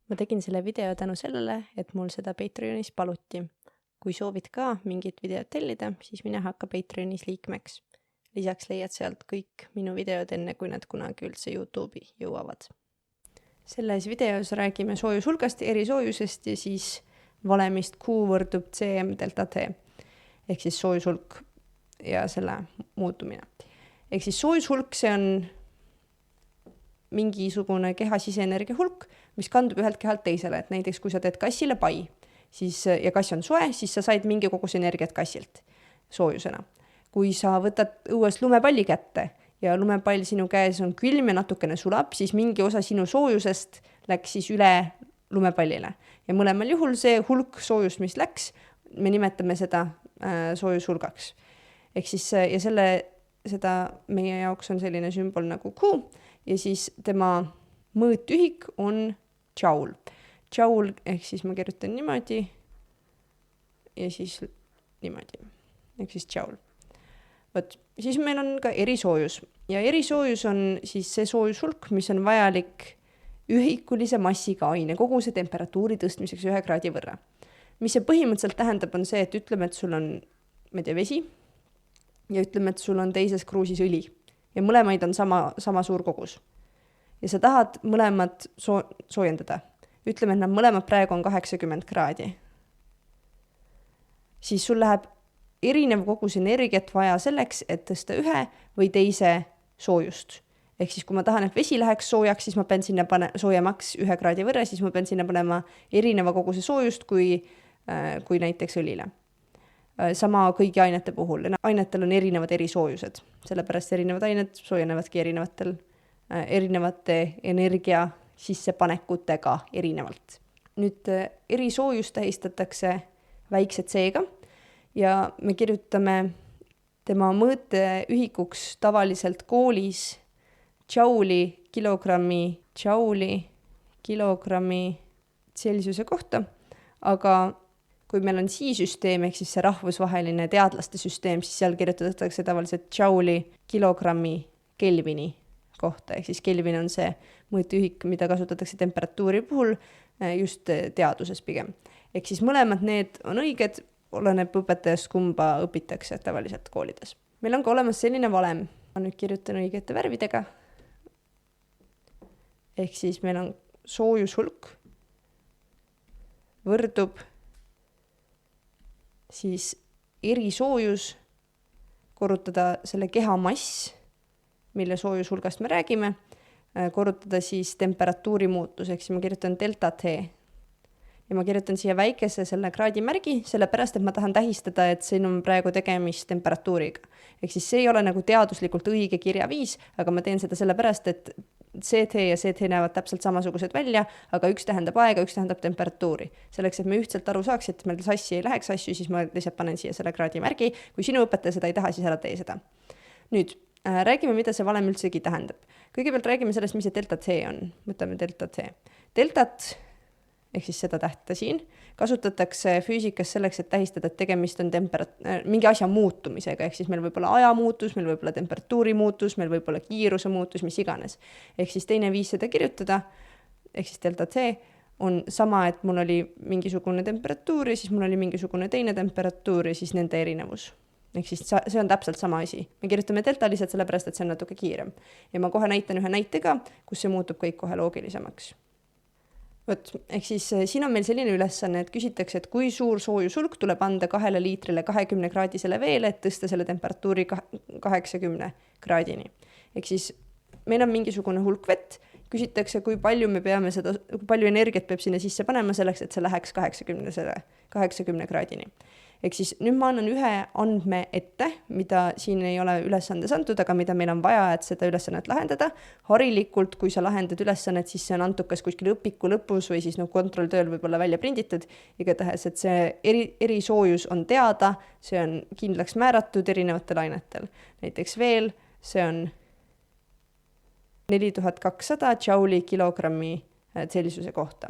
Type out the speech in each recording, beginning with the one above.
Ma tegin selle video tänu sellele, et mul seda Patreonis paluti. Kui soovid ka mingit videot tellida, siis mine hakka Patreonis liikmeks. Lisaks leiad sealt kõik minu videod enne, kui nad kunagi üldse YouTube'i jõuavad. Selles videos räägime soojushulgast, erisoojusest ja siis valemist Q võrdub CM delta T. Ehk siis soojushulk ja selle muutumine. Ehk siis soojushulk, see on mingisugune keha siseenergia hulk, mis kandub ühelt kehalt teisele. Et näiteks kui sa teed kassile pai ja kass on soe, siis sa said mingi kogus energiat kassilt soojusena. Kui sa võtad õues lumepalli kätte ja lumepall sinu käes on külm ja natukene sulab, siis mingi osa sinu soojusest läks siis üle lumepallile. Ja mõlemal juhul see hulk soojust, mis läks, me nimetame seda soojushulgaks. Ehk siis, ja seda meie jaoks on selline sümbol nagu Q ja siis tema mõõtühik on joule. Joule ehk siis ma kirjutan niimoodi ja siis niimoodi. Ehk siis joule. Võt, siis meil on ka erisoojus ja erisoojus on siis see soojushulk, mis on vajalik ühikulise massiga aine koguse temperatuuri tõstmiseks 1 kraadi võrra. Mis see põhimõtteliselt tähendab on see, et ütleme, et sul on vesi ja ütleme, et sul on teises kruusis õli ja mõlemaid on sama suur kogus. Ja sa tahad mõlemad soojendada. Ütleme, et nad mõlemad praegu on 80 kraadi. Siis sul läheb erinev kogus energiat vaja selleks, et tõsta ühe või teise soojust. Ehk siis kui ma tahan, et vesi läheks soojaks, siis ma pean sinna soojemaks 1 kraadi võrra, siis ma pean sinna panema erineva koguse soojust kui näiteks õlile. Sama kõigi ainete puhul. Ainetel on erinevad erisoojused. Sellepärast erinevad ained soojenevadki erinevate energia sissepanekutega erinevalt. Nüüd erisoojus tähistatakse väikse C-ga ja me kirjutame tema mõõteühikuks tavaliselt koolis joule'i kilogrammi Celsiuse kohta, aga kui meil on SI-süsteem, ehk siis see rahvusvaheline teadlaste süsteem, siis seal kirjutatakse tavaliselt joule'i kilogrammi Kelvini kohta. Ehk siis Kelvin on see mõõteühik, mida kasutatakse temperatuuri puhul just teaduses pigem. Ehk siis mõlemad need on õiged, oleneb õpetajast, kumba õpitakse tavaliselt koolides. Meil on ka olemas selline valem. Ma nüüd kirjutan õigete värvidega. Ehk siis meil on soojushulk võrdub siis erisoojus korrutada selle keha mass, mille soojushulgast me räägime, korrutada siis temperatuuri muutus, ehk siis ma kirjutan delta T. Ja ma kirjutan siia väikese selle kraadimärgi, sellepärast, et ma tahan tähistada, et siin on praegu tegemist temperatuuriga. Ehk siis see ei ole nagu teaduslikult õige kirjaviis, aga ma teen seda sellepärast, et CT ja CT näevad täpselt samasugused välja, aga üks tähendab aega, üks tähendab temperatuuri. Selleks, et me ühtselt aru saaks, et meil sassi ei läheks asju, siis ma lihtsalt panen siia selle kraadimärgi. Kui sinu õpetaja seda ei taha, siis ära tee seda. Nüüd, räägime, mida see valem üldsegi tähendab. Kõigepealt räägime sellest, mis see delta T on. Võtame delta T. Deltat, ehk siis seda tähta siin, kasutatakse füüsikas selleks, et tähistada, et tegemist on mingi asja muutumisega, ehk siis meil võib olla aja muutus, meil võib olla temperatuuri muutus, meil võib olla kiiruse muutus, mis iganes. Ehk siis teine viis seda kirjutada, ehk siis delta T on sama, et mul oli mingisugune temperatuur ja siis mul oli mingisugune teine temperatuur ja siis nende erinevus. Ehk siis see on täpselt sama asi. Me kirjutame delta lihtsalt sellepärast, et see on natuke kiirem. Ja ma kohe näitan ühe näitega, kus see muutub kõik kohe loogilisemaks. Ehk siis siin on meil selline ülesanne, et küsitakse, et kui suur soojushulk tuleb anda 2 liitrile 20 kraadisele veele, et tõsta selle temperatuuri 80 kraadini. Ehk siis meil on mingisugune hulk vett, küsitakse, kui palju palju energiat peab sinna sisse panema selleks, et see läheks 80 kraadini. Ehk siis nüüd ma annan ühe andme ette, mida siin ei ole ülesandes antud, aga mida meil on vaja, et seda ülesannet lahendada. Harilikult, kui sa lahendad ülesannet, siis see on antukas kuskil õpiku lõpus või siis kontrolltööl võib olla välja prinditud. Igatahes, et see erisoojus on teada, see on kindlaks määratud erinevatel ainetel. Näiteks veel, see on 4200 joule'i kilogrammi Celsiuse kohta.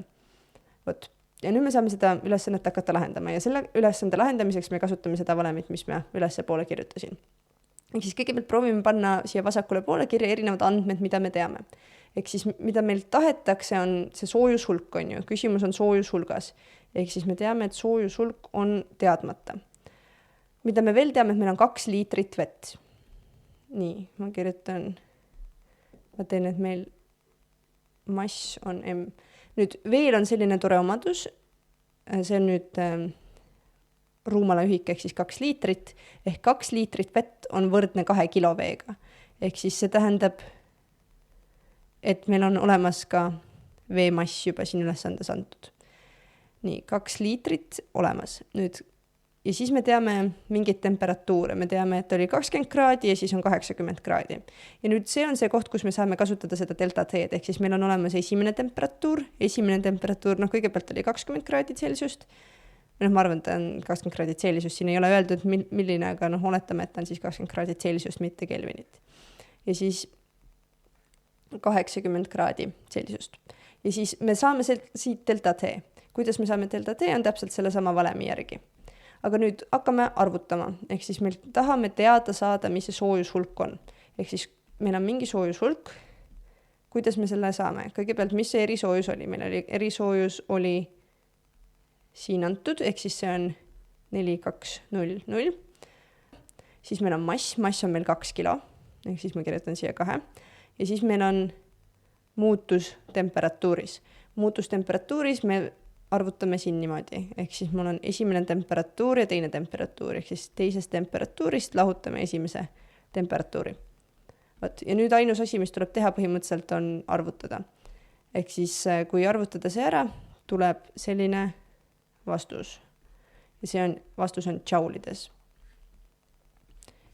Ja nüüd me saame seda ülesannet hakata lahendama ja selle ülesande lahendamiseks me kasutame seda valemit, mis ma ülesse poole kirjutasin. Ehk siis kõigepealt proovime panna siia vasakule poole kirja erinevad andmed, mida me teame. Ehk siis mida meil tahetakse, on see soojushulk, on ju, küsimus on soojushulgas. Ehk siis me teame, et soojushulk on teadmata. Mida me veel teame, et meil on 2 liitrit vett. Nii, ma teen, et meil mass on M. Nüüd veel on selline tore omadus, see on nüüd ruumala ühik ehk siis 2 liitrit, ehk 2 liitrit vett on võrdne 2 kilo veega. Ehk siis see tähendab, et meil on olemas ka veemass juba siin ülesandes antud. Nii, 2 liitrit olemas. Nüüd, ja siis me teame mingeid temperatuure. Me teame, et oli 20 kraadi ja siis on 80 kraadi. Ja nüüd see on see koht, kus me saame kasutada seda delta T-d, ehk siis meil on olemas esimene temperatuur, kõigepealt oli 20 kraadi Celsiust. Ma arvan, et ta on 20 kraadi Celsiust, siin ei ole öeldud, milline, aga oletame, et ta on siis 20 kraadi Celsiust, mitte Kelvinit. Ja siis 80 kraadi Celsiust. Ja siis me saame siit delta T. Kuidas me saame delta T, on täpselt selle sama valemi järgi. Aga nüüd hakkame arvutama. Ehk siis meil tahame teada saada, mis see soojushulk on. Ehk siis meil on mingi soojushulk. Kuidas me selle saame? Kõigepealt, mis see erisoojus oli? Meil oli erisoojus oli siin antud, ehk siis see on 4200. Siis meil on mass on meil 2 kilo, ehk siis ma kirjutan siia 2. Ja siis meil on muutus temperatuuris. Muutus temperatuuris me arvutame siin niimoodi, ehk siis mul on esimene temperatuur ja teine temperatuur, ehk siis teisest temperatuurist lahutame esimese temperatuuri. Ja nüüd ainus asi, mis tuleb teha põhimõtteliselt, on arvutada. Ehk siis kui arvutada see ära, tuleb selline vastus. Ja vastus on džaulides.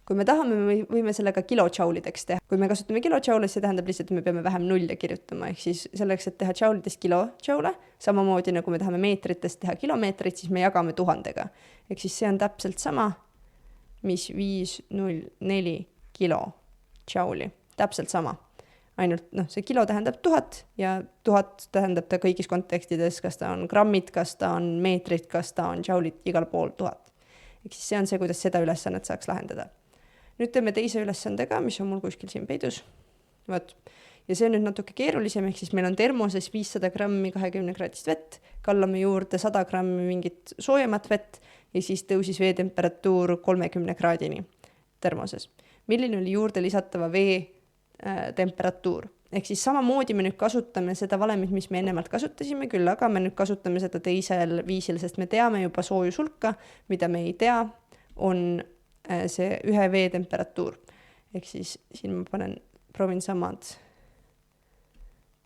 Kui me tahame, me võime selle ka kilodžaulideks teha. Kui me kasutame kilodžaules, see tähendab lihtsalt, et me peame vähem nulle kirjutama. Ehk siis selleks, et teha džaulidest kilodžaule, samamoodi nagu me tahame meetritest teha kilomeetrit, siis me jagame 1000-ga. Ehk siis see on täpselt sama, mis 504 kilodžauli. Täpselt sama. Ainult see kilo tähendab 1000 ja 1000 tähendab ta kõigis kontekstides, kas ta on grammid, kas ta on meetrid, kas ta on džaulid, igal pool 1000. Ehk siis see on see, kuidas seda ülesannet saaks lahendada. Nüüd teeme teise ülesandega, mis on mul kuskil siin peidus. Ja see on nüüd natuke keerulisem, ehk siis meil on termoses 500 grammi 20 kraadist vett, kallame juurde 100 grammi mingit soojemat vett ja siis tõusis veetemperatuur 30 kraadini termoses. Milline oli juurde lisatava vee temperatuur? Ehk siis samamoodi me nüüd kasutame seda valemit, mis me ennemalt kasutasime küll, aga me nüüd kasutame seda teisel viisil, sest me teame juba soojushulka, mida me ei tea, on see ühe vee temperatuur. Ehk siis siin ma proovin samad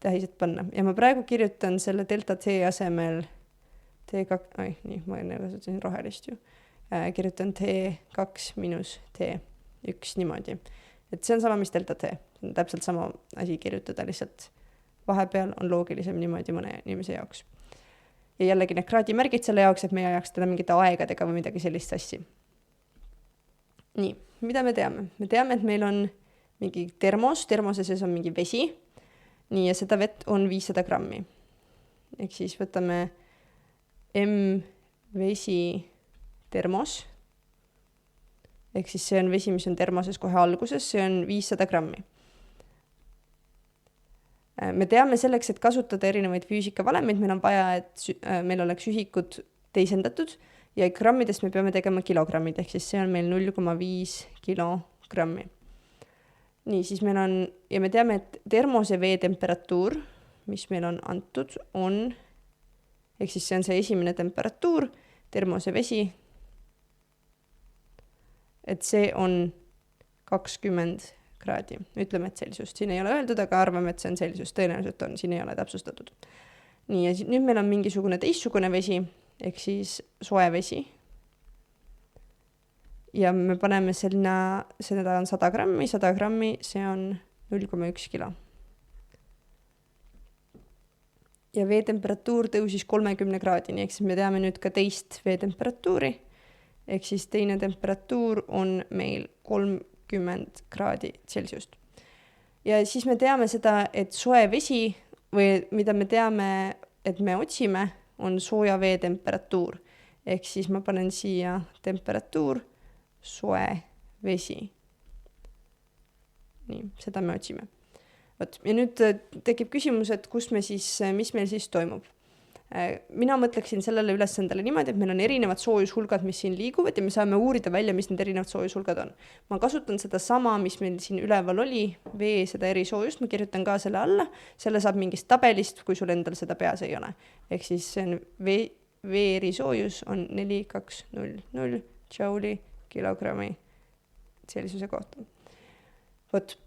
tähised panna. Ja ma praegu kirjutan selle delta T asemel T2, ma enne kasutasin rohelist ju. Kirjutan T2 minus T1 niimoodi. Et see on sama, mis delta T. See on täpselt sama asi kirjutada, lihtsalt vahepeal on loogilisem niimoodi mõne inimese jaoks. Ja jällegi need kraadimärgid selle jaoks, et me ei ajaks teda mingite aegadega või midagi sellist assi. Nii, mida me teame? Me teame, et meil on mingi termose sees on mingi vesi. Nii, ja seda vett on 500 grammi. Ehk siis võtame M vesi termos. Ehk siis see on vesi, mis on termoses kohe alguses, see on 500 grammi. Me teame selleks, et kasutada erinevaid füüsikavalemeid, meil on vaja, et meil oleks ühikud teisendatud ja grammidest me peame tegema kilogrammid, ehk siis see on meil 0,5 kilogrammi. Nii, siis meil on, ja me teame, et termose vee temperatuur, mis meil on antud, on, ehk siis see on see esimene temperatuur, termose vesi, et see on 20 kraadi. Ütleme, et Celsiust. Siin ei ole öeldud, aga arvame, et see on Celsius. Tõenäoliselt on, siin ei ole täpsustatud. Nii, ja nüüd meil on mingisugune teistsugune vesi, ehk siis soe vesi. Ja me paneme seda on 100 grammi, see on 0,1 kilo. Ja vee temperatuur tõusis 30 kraadini, ehk siis me teame nüüd ka teist vee temperatuuri, ehk siis teine temperatuur on meil 30 kraadi Celsiust. Ja siis me teame seda, et soe vesi või mida me teame, et me otsime, on sooja vee temperatuur. Ehk siis ma panen siia temperatuur, soe vesi. Nii, seda me otsime. Võt, ja nüüd tekib küsimus, et mis meil siis toimub. Mina mõtleksin sellele ülesandele niimoodi, et meil on erinevad soojushulgad, mis siin liiguvad ja me saame uurida välja, mis need erinevad soojushulgad on. Ma kasutan seda sama, mis meil siin üleval oli, vee seda erisoojust, ma kirjutan ka selle alla, selle saab mingist tabelist, kui sul endal seda peas ei ole. Ehk siis see on vee erisoojus on 4200 džauli kilogrammi sellisuse kohta. Võt.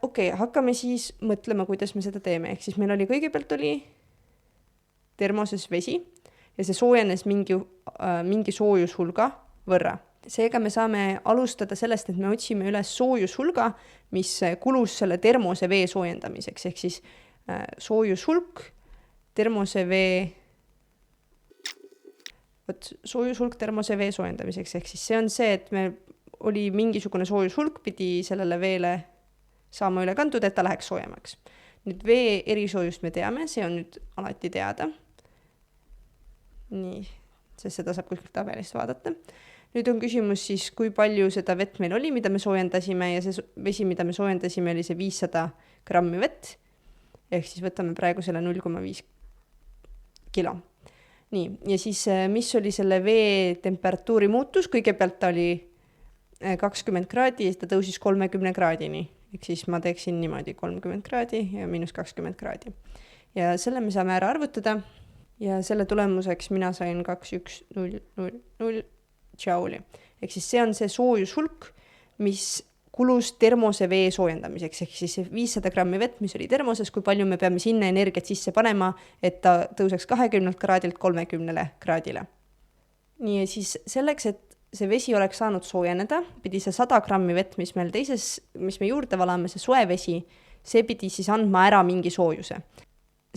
Okei, hakkame siis mõtlema, kuidas me seda teeme. Ehk siis meil oli kõigepealt termoses vesi ja see soojenes mingi soojushulga võrra. Seega me saame alustada sellest, et me otsime üles soojushulga, mis kulus selle termose vee soojendamiseks. Ehk siis soojushulk, termose vee soojendamiseks. Ehk siis see on see, et me oli mingisugune soojushulk, pidi sellele veele saama üle kantud, et ta läheks soojemaks. Nüüd vee erisoojust me teame, see on nüüd alati teada. Nii, sest seda saab kuskilt tabelist vaadata. Nüüd on küsimus siis, kui palju seda vett meil oli, mida me soojendasime ja see vesi, mida me soojendasime, oli see 500 grammi vett. Ehk siis võtame praegu selle 0,5 kilo. Nii, ja siis mis oli selle vee temperatuuri muutus? Kõigepealt ta oli 20 kraadi ja ta tõusis 30 kraadini. Ehk siis ma teeksin niimoodi 30 kraadi ja -20 kraadi. Ja selle me saame ära arvutada ja selle tulemuseks mina sain 2100 džauli. Ehk siis see on see soojushulk, mis kulus termose vee soojendamiseks. Ehk siis 500 grammi vett, mis oli termoses, kui palju me peame sinna energiat sisse panema, et ta tõuseks 20 kraadilt 30 kraadile. Nii, ja siis selleks, et see vesi oleks saanud soojeneda, pidi see 100 grammi vett, mis me juurde valame, see soe vesi, see pidi siis andma ära mingi soojuse.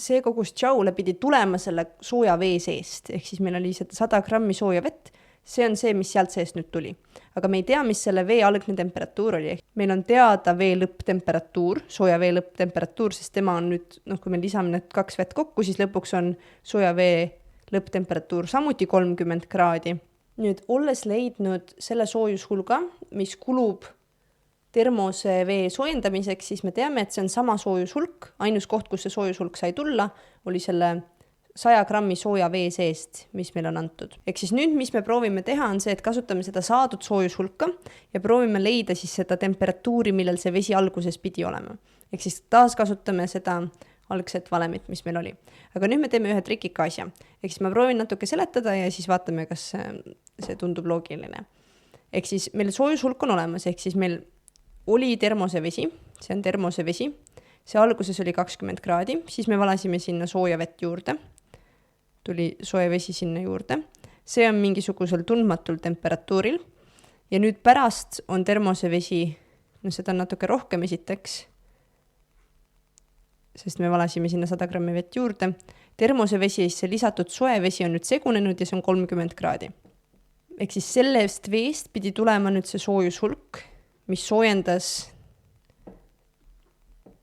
See kogus džaule pidi tulema selle sooja vee seest, ehk siis meil oli 100 grammi sooja vett, see on see, mis sealt seest nüüd tuli. Aga me ei tea, mis selle vee algne temperatuur oli. Meil on teada vee lõpptemperatuur, sooja vee lõpptemperatuur, sest tema on nüüd, kui me lisame need 2 vett kokku, siis lõpuks on sooja vee lõpptemperatuur samuti 30 kraadi. Nüüd, olles leidnud selle soojushulga, mis kulub termose vee soojendamiseks, siis me teame, et see on sama soojushulk. Ainus koht, kus see soojushulk sai tulla, oli selle 100 grammi sooja vee seest, mis meil on antud. Ehk siis nüüd, mis me proovime teha, on see, et kasutame seda saadud soojushulka ja proovime leida siis seda temperatuuri, millel see vesi alguses pidi olema. Ehk siis taas kasutame seda algset valemit, mis meil oli. Aga nüüd me teeme ühe trikika asja. Ehk siis ma proovin natuke seletada ja siis vaatame, kas see tundub loogiline. Ehk siis meil soojushulk on olemas, ehk siis meil oli termose vesi, see on termose vesi, see alguses oli 20 kraadi, siis me valasime sinna sooja vett juurde, tuli soe vesi sinna juurde, see on mingisugusel tundmatul temperatuuril ja nüüd pärast on termose vesi, seda on natuke rohkem esiteks, sest me valasime sinna 100 grammi vett juurde, termose vesi ja see lisatud soe vesi on nüüd segunenud ja see on 30 kraadi. Ehk siis sellest veest pidi tulema nüüd see soojushulk, mis soojendas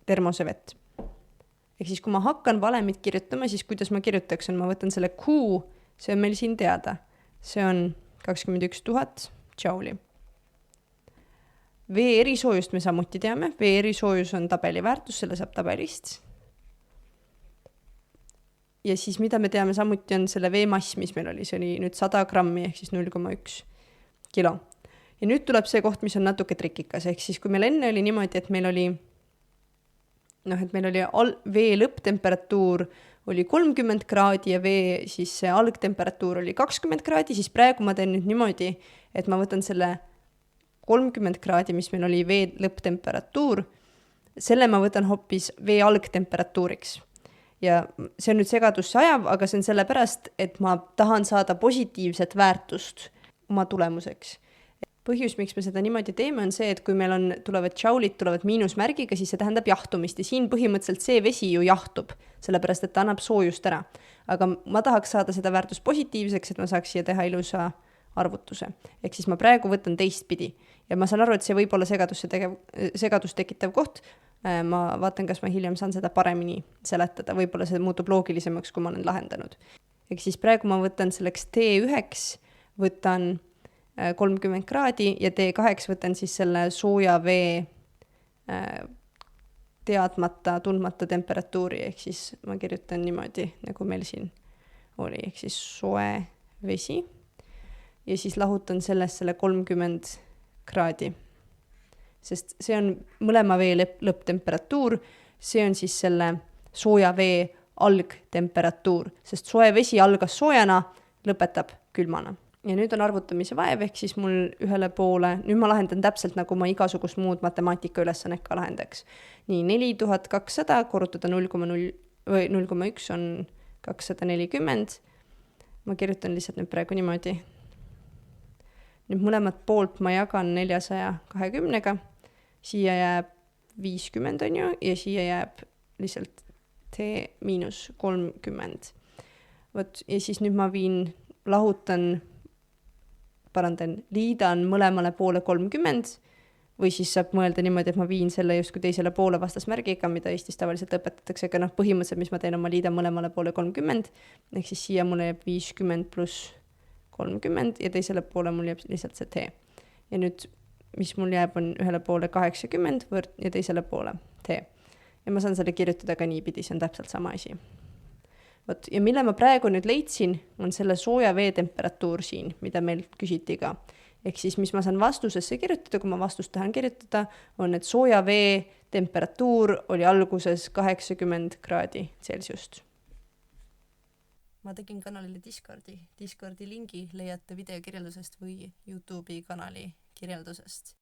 termose vett. Ehk siis kui ma hakkan valemit kirjutama, siis kuidas ma kirjutaks, ma võtan selle Q, see on meil siin teada. See on 21 000 džauli. Vee erisoojust me samuti teame. Vee erisoojus on tabeli väärtus, selle saab tabelist. Ja siis mida me teame samuti on selle vee mass, mis meil oli. See oli nüüd 100 grammi ehk siis 0,1 kilo. Ja nüüd tuleb see koht, mis on natuke trikikas. Ehk siis kui meil enne oli niimoodi, et meil oli vee lõpptemperatuur oli 30 kraadi ja vee siis see algtemperatuur oli 20 kraadi, siis praegu ma teen nüüd niimoodi, et ma võtan selle 30 kraadi, mis meil oli vee lõpptemperatuur, selle ma võtan hoopis vee algtemperatuuriks. Ja see on nüüd segadusse ajav, aga see on sellepärast, et ma tahan saada positiivset väärtust oma tulemuseks. Põhjus, miks me seda niimoodi teeme, on see, et kui meil tulevad džaulid, tulevad miinusmärgiga, siis see tähendab jahtumist ja siin põhimõtteliselt see vesi ju jahtub, sellepärast et ta annab soojust ära. Aga ma tahaks saada seda väärtust positiivseks, et ma saaks siia teha ilusa arvutuse. Ehk siis ma praegu võtan teistpidi ja ma saan aru, et see võib olla segadust tekitav koht. Ma vaatan, kas ma hiljem saan seda paremini seletada, võib-olla see muutub loogilisemaks, kui ma olen lahendanud. Ehk siis praegu ma võtan selleks T1, võtan 30 kraadi ja T2 võtan siis selle sooja vee teadmata, tundmata temperatuuri, ehk siis ma kirjutan niimoodi, nagu meil siin oli, ehk siis soe vesi ja siis lahutan sellest selle 30 kraadi. Sest see on mõlema vee lõpptemperatuur, see on siis selle sooja vee algtemperatuur, sest soe vesi algas soojana, lõpetab külmana. Ja nüüd on arvutamise vaev, ehk siis mul ühele poole, nüüd ma lahendan täpselt nagu ma igasugust muud matemaatika ülesannet ka lahendaks. Nii 4200 korrutada 0,1 on 240. Ma kirjutan lihtsalt nüüd praegu niimoodi. Nüüd mõlemat poolt ma jagan 420-ga, siia jääb 50 on ju, ja siia jääb lihtsalt t miinus 30. Võt, ja siis nüüd ma liidan mõlemale poole 30 või siis saab mõelda niimoodi, et ma viin selle justkui teisele poole vastasmärgiga, mida Eestis tavaliselt õpetatakse, aga põhimõtteliselt, mis ma teen, ma liidan mõlemale poole 30, ehk siis siia mulle jääb 50 pluss 30 ja teisele poole mul jääb lihtsalt see t. Ja nüüd, mis mul jääb, on ühele poole 80 ja teisele poole t. Ja ma saan selle kirjutada ka niipidi, see on täpselt sama asi. Võt, ja mille ma praegu nüüd leidsin, on selle sooja vee temperatuur siin, mida meil küsiti ka. Ehk siis, mis ma saan vastusesse kirjutada, kui ma vastust tahan kirjutada, on, et sooja vee temperatuur oli alguses 80 kraadi Celsiust. Ma tegin kanalile Discordi lingi leiate video kirjeldusest või YouTube'i kanali kirjeldusest.